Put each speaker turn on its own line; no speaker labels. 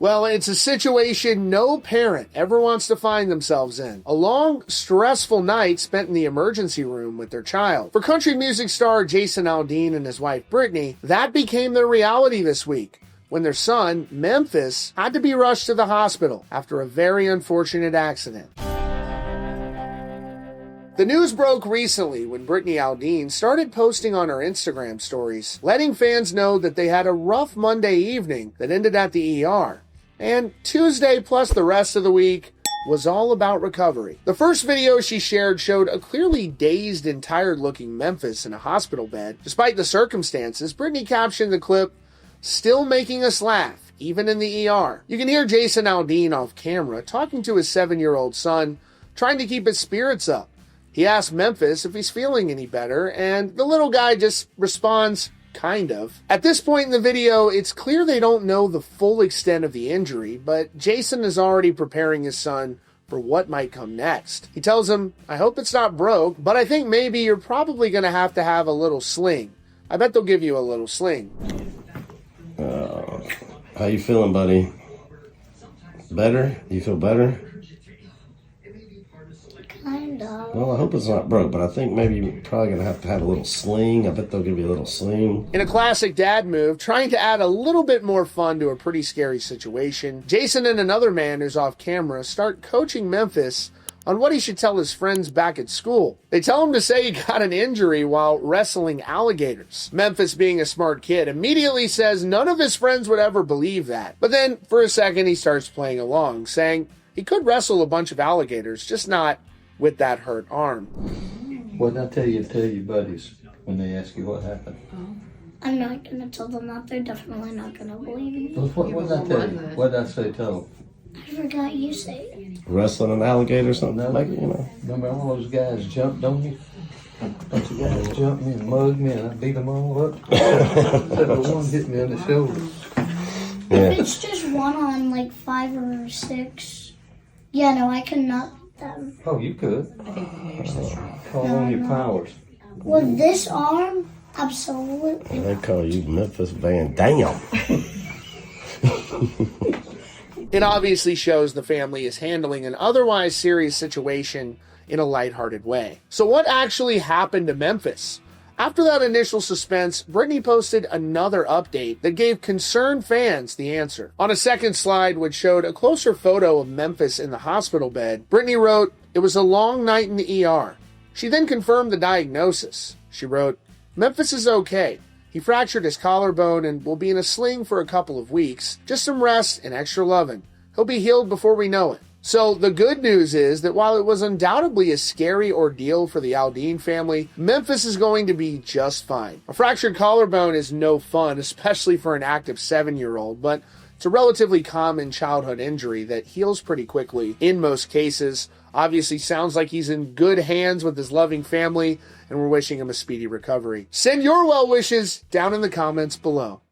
Well, it's a situation no parent ever wants to find themselves in. A long, stressful night spent in the emergency room with their child. For country music star Jason Aldean and his wife Brittany, that became their reality this week, when their son, Memphis, had to be rushed to the hospital after a very unfortunate accident. The news broke recently when Brittany Aldean started posting on her Instagram stories, letting fans know that they had a rough Monday evening that ended at the ER. And Tuesday plus the rest of the week was all about recovery. The first video she shared showed a clearly dazed and tired-looking Memphis in a hospital bed. Despite the circumstances, Brittany captioned the clip, "Still making us laugh, even in the ER." You can hear Jason Aldean off camera talking to his 7-year-old son, trying to keep his spirits up. He asks Memphis if he's feeling any better, and the little guy just responds, kind of. At this point in the video, it's clear they don't know the full extent of the injury, but Jason is already preparing his son for what might come next. He tells him, "I hope it's not broke, but I think maybe you're probably going to have a little sling. I bet they'll give you a little sling."
How you feeling, buddy? Better? You feel better?
Kind of.
Well, I hope it's not broke, but I think maybe you're probably going to have a little sling. I bet they'll give you a little sling.
In a classic dad move, trying to add a little bit more fun to a pretty scary situation, Jason and another man who's off camera start coaching Memphis on what he should tell his friends back at school. They tell him to say he got an injury while wrestling alligators. Memphis, being a smart kid, immediately says none of his friends would ever believe that. But then, for a second, he starts playing along, saying he could wrestle a bunch of alligators, just not with that hurt arm.
What did I tell your buddies when they ask you what happened?
I'm not going to tell them that. They're definitely not going to believe me.
What did I tell you? What did I say tell them?
I forgot you say it.
Wrestling an alligator or something like it, you know.
Remember all those guys jumped on you? A bunch of guys jumped me and mugged me and I beat them all up. Except the one hit me on the shoulder.
Yeah.
If it's just one on like 5 or 6, yeah, no, I can knock them.
Oh, you could. Call on your powers.
With this arm, absolutely.
They call you Memphis Van Dam.
It obviously shows the family is handling an otherwise serious situation in a lighthearted way. So what actually happened to Memphis? After that initial suspense, Brittany posted another update that gave concerned fans the answer. On a second slide, which showed a closer photo of Memphis in the hospital bed, Brittany wrote, "It was a long night in the ER." She then confirmed the diagnosis. She wrote, "Memphis is okay. He fractured his collarbone and will be in a sling for a couple of weeks. Just some rest and extra loving. He'll be healed before we know it." So the good news is that while it was undoubtedly a scary ordeal for the Aldean family, Memphis is going to be just fine. A fractured collarbone is no fun, especially for an active 7-year-old, but it's a relatively common childhood injury that heals pretty quickly in most cases. Obviously sounds like he's in good hands with his loving family, and we're wishing him a speedy recovery. Send your well wishes down in the comments below.